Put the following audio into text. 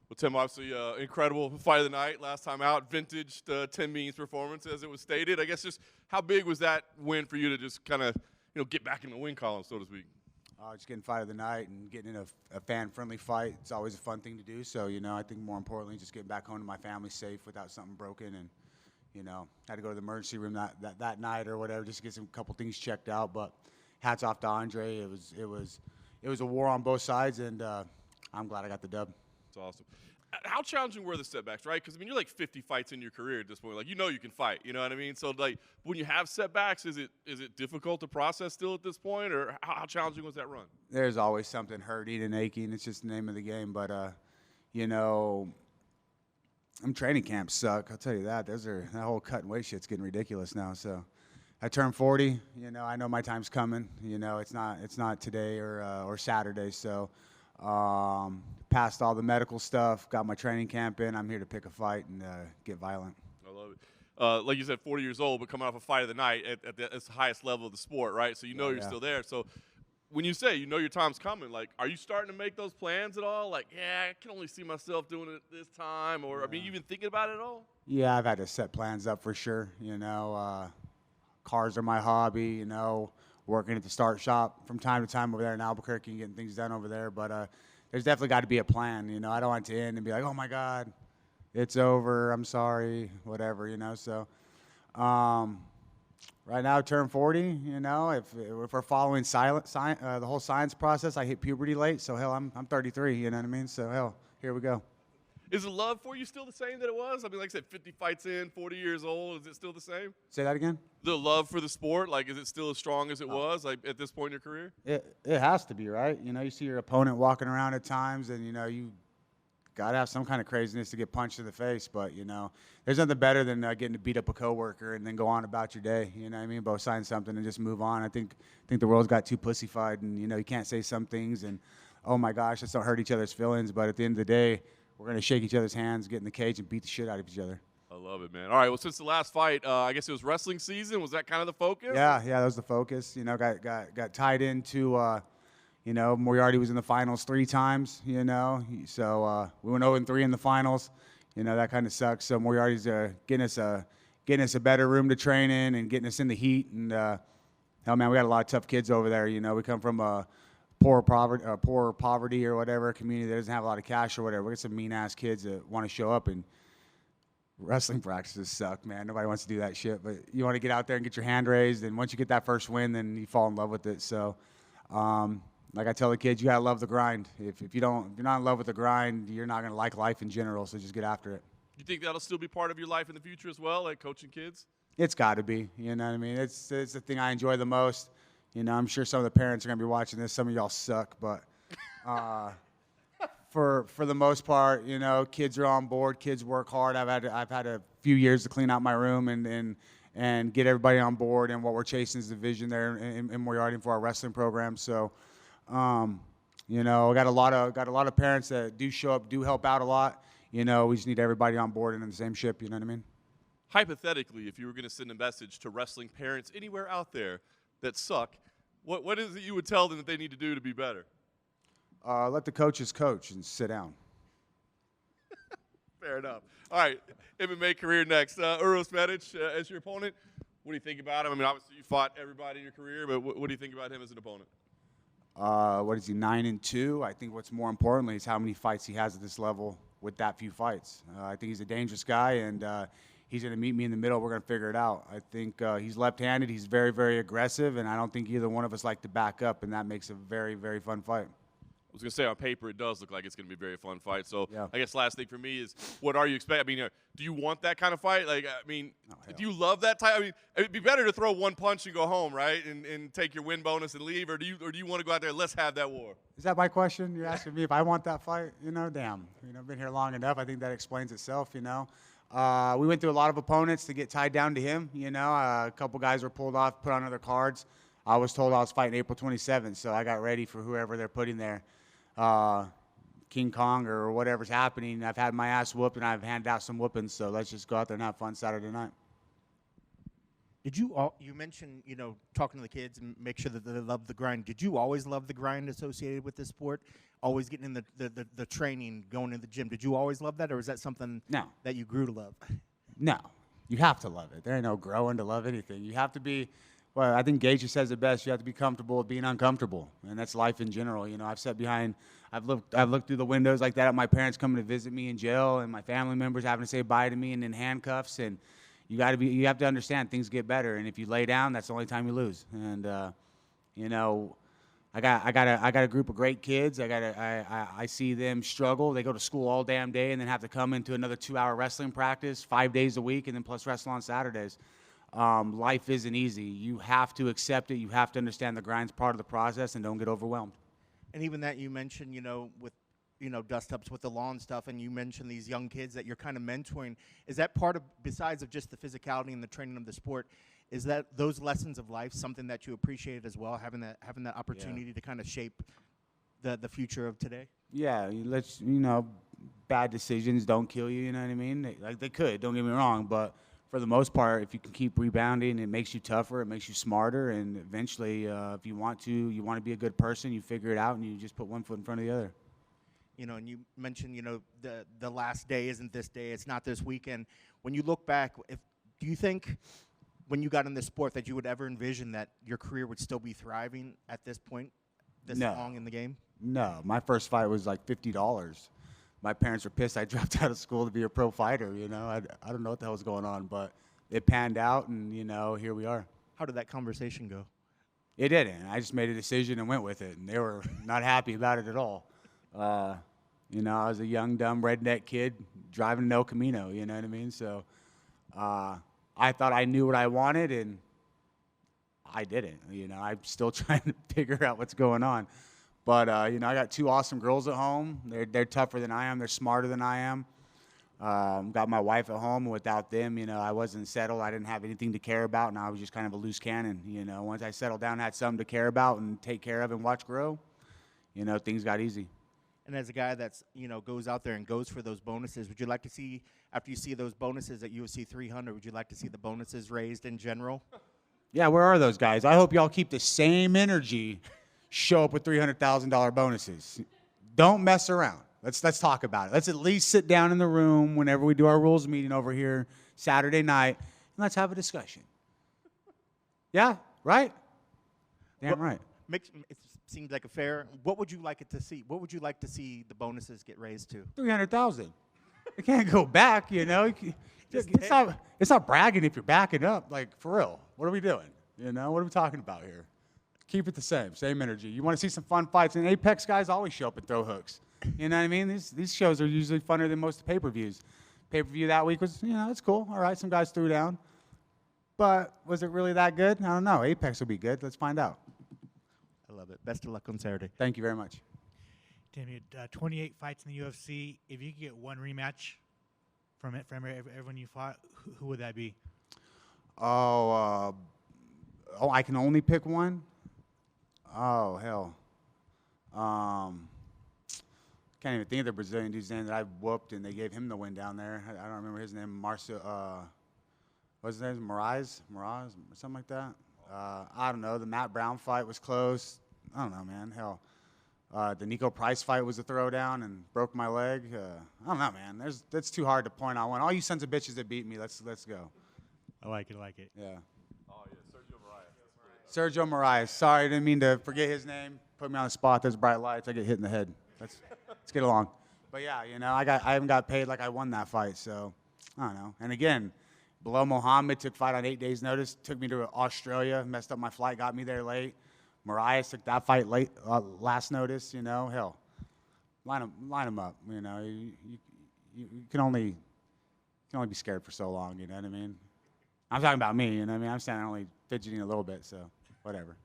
Well, Tim, obviously, incredible fight of the night. Last time out, vintage Tim Means performance, as it was stated. I guess just how big was that win for you to just kind of, get back in the win column, so to speak? Just getting fight of the night and getting in a fan-friendly fight. It's always a fun thing to do. So, I think more importantly, just getting back home to my family safe without something broken. And, had to go to the emergency room that night or whatever just to get some couple things checked out. But hats off to Andre. It was a war on both sides, and I'm glad I got the dub. That's awesome. How challenging were the setbacks, right? Because, you're like 50 fights in your career at this point. Like, you can fight, you know what I mean? So, like, when you have setbacks, is it difficult to process still at this point? Or how challenging was that run? There's always something hurting and aching. It's just the name of the game. But, training camps suck. I'll tell you that. That whole cut and weight shit's getting ridiculous now. So I turned 40. I know my time's coming. It's not today or Saturday. So passed all the medical stuff, got my training camp in. I'm here to pick a fight and get violent. I love it. Like you said, 40 years old, but coming off a fight of the night at the highest level of the sport, right? So you're still there. So when you say your time's coming, like, are you starting to make those plans at all? Like, I can only see myself doing it this time, or you even thinking about it at all? Yeah, I've had to set plans up for sure. Cars are my hobby. Working at the start shop from time to time over there in Albuquerque and getting things done over there. But there's definitely got to be a plan. I don't want it to end and be like, oh my God, it's over. I'm sorry, whatever. So. Right now, I turned 40. If we're following the whole science process, I hit puberty late. So hell, I'm 33. You know what I mean? So hell, here we go. Is the love for you still the same that it was? Like I said, 50 fights in, 40 years old. Is it still the same? Say that again. The love for the sport, like, is it still as strong as it was, like, at this point in your career? It has to be, right? You see your opponent walking around at times, and you got to have some kind of craziness to get punched in the face. But, there's nothing better than getting to beat up a coworker and then go on about your day. You know what I mean? Both sign something and just move on. I think the world's got too pussyfied, and, you can't say some things and, oh, my gosh, let's don't hurt each other's feelings. But at the end of the day, we're going to shake each other's hands, get in the cage, and beat the shit out of each other. I love it, man. All right, well, since the last fight, I guess it was wrestling season. Was that kind of the focus? Yeah, that was the focus. Got tied into Moriarty was in the finals 3 times, so we went 0-3 in the finals. That kind of sucks. So Moriarty's getting us a better room to train in and getting us in the heat. And hell, man, we got a lot of tough kids over there. We come from a poor poverty or whatever community that doesn't have a lot of cash or whatever. We got some mean ass kids that want to show up, and wrestling practices suck, man. Nobody wants to do that shit, but you want to get out there and get your hand raised. And once you get that first win, then you fall in love with it. So. Like I tell the kids, you gotta love the grind. If you're not in love with the grind, you're not gonna like life in general. So just get after it. You think that'll still be part of your life in the future as well, like coaching kids? It's got to be. You know what I mean? It's the thing I enjoy the most. I'm sure some of the parents are gonna be watching this. Some of y'all suck, but for the most part, kids are on board. Kids work hard. I've had a few years to clean out my room and get everybody on board. And what we're chasing is the vision there in Moriarty for our wrestling program. So. Got a lot of parents that do show up, do help out a lot. We just need everybody on board and in the same ship. You know what I mean? Hypothetically, if you were going to send a message to wrestling parents anywhere out there that suck, what is it you would tell them that they need to do to be better? Let the coaches coach and sit down. Fair enough. All right, MMA career next. Uros Medic as your opponent. What do you think about him? Obviously you fought everybody in your career, but what do you think about him as an opponent? What is he, 9-2? I think what's more importantly is how many fights he has at this level with that few fights. I think he's a dangerous guy, and he's going to meet me in the middle. We're going to figure it out. I think he's left-handed. He's very, very aggressive, and I don't think either one of us like to back up, and that makes a very, very fun fight. I was going to say, on paper, it does look like it's going to be a very fun fight. So yeah. I guess last thing for me is, what are you expecting? Do you want that kind of fight? Do you love that type? It'd be better to throw one punch and go home, right, and take your win bonus and leave, or do you want to go out there and let's have that war? Is that my question? You're asking me if I want that fight? Damn. I've been here long enough. I think that explains itself, We went through a lot of opponents to get tied down to him, A couple guys were pulled off, put on other cards. I was told I was fighting April 27th, so I got ready for whoever they're putting there. King Kong or whatever's happening. I've had my ass whooped and I've handed out some whoopings, so let's just go out there and have fun Saturday night. You mentioned, talking to the kids and make sure that they love the grind. Did you always love the grind associated with this sport? Always getting in the training, going to the gym. Did you always love that, or is that something that you grew to love? No, you have to love it. There ain't no growing to love anything. You have to be, well, I think Gage says it best. You have to be comfortable with being uncomfortable, and that's life in general. I've looked through the windows like that at my parents coming to visit me in jail, and my family members having to say bye to me and in handcuffs. And you have to understand things get better, and if you lay down, that's the only time you lose. And I got a group of great kids. I see them struggle. They go to school all damn day and then have to come into another 2-hour wrestling practice 5 days a week, and then plus wrestle on Saturdays. Life isn't easy. You have to accept it. You have to understand the grind's part of the process, and don't get overwhelmed. And even that you mentioned, with dust-ups with the lawn stuff, and you mentioned these young kids that you're kind of mentoring. Is that part of, besides of just the physicality and the training of the sport, is that those lessons of life something that you appreciated as well, having that opportunity to kind of shape the future of today? Yeah, bad decisions don't kill you, you know what I mean? They could, don't get me wrong, but for the most part, if you can keep rebounding, it makes you tougher, it makes you smarter, and eventually, if you want to be a good person, you figure it out, and you just put one foot in front of the other. And you mentioned, the last day isn't this day, it's not this weekend. When you look back, do you think when you got in this sport that you would ever envision that your career would still be thriving at this point, long in the game? No, my first fight was like $50. My parents were pissed I dropped out of school to be a pro fighter, I don't know what the hell was going on, but it panned out, and, here we are. How did that conversation go? It didn't. I just made a decision and went with it, and they were not happy about it at all. I was a young, dumb redneck kid driving an El Camino, you know what I mean? So I thought I knew what I wanted, and I didn't. I'm still trying to figure out what's going on. But, I got 2 awesome girls at home. They're tougher than I am. They're smarter than I am. Got my wife at home, and without them, I wasn't settled. I didn't have anything to care about, and I was just kind of a loose cannon. Once I settled down, I had something to care about and take care of and watch grow, things got easy. And as a guy that's, goes out there and goes for those bonuses, would you like to see, after you see those bonuses at UFC 300, would you like to see the bonuses raised in general? Yeah, where are those guys? I hope y'all keep the same energy, show up with $300,000 bonuses. Don't mess around. Let's talk about it. Let's at least sit down in the room whenever we do our rules meeting over here Saturday night, and let's have a discussion. Yeah, right? Damn right. It seems like a fair. What would you like it to see? What would you like to see the bonuses get raised to? 300,000. It can't go back, It's not bragging if you're backing up. Like, for real. What are we doing? What are we talking about here? Keep it the same energy. You want to see some fun fights, and Apex guys always show up and throw hooks. You know what I mean? These shows are usually funner than most pay-per-views. Pay-per-view that week was, it's cool. All right, some guys threw down. But was it really that good? I don't know. Apex will be good. Let's find out. I love it. Best of luck on Saturday. Thank you very much. Tim, you had 28 fights in the UFC. If you could get one rematch from everyone you fought, who would that be? I can only pick one? Oh, hell. Can't even think of the Brazilian dude's name that I whooped, and they gave him the win down there. I don't remember his name. What's his name? Miraz, something like that. I don't know. The Matt Brown fight was close. I don't know, man. Hell. The Nico Price fight was a throwdown and broke my leg. I don't know, man. That's too hard to point out one. All you sons of bitches that beat me, let's go. I like it. Yeah. Oh, yeah, Sergio Moraes. Sergio Moraes. Sorry, I didn't mean to forget his name. Put me on the spot. There's bright lights. I get hit in the head. Let's get along. But yeah, I haven't got paid like I won that fight, so I don't know. And again, Bilal Muhammad took fight on 8 days' notice. Took me to Australia. Messed up my flight. Got me there late. Moraes took that fight late, last notice. Hell, line them up. You can only be scared for so long. You know what I mean? I'm talking about me. You know what I mean? I'm standing only fidgeting a little bit, so whatever.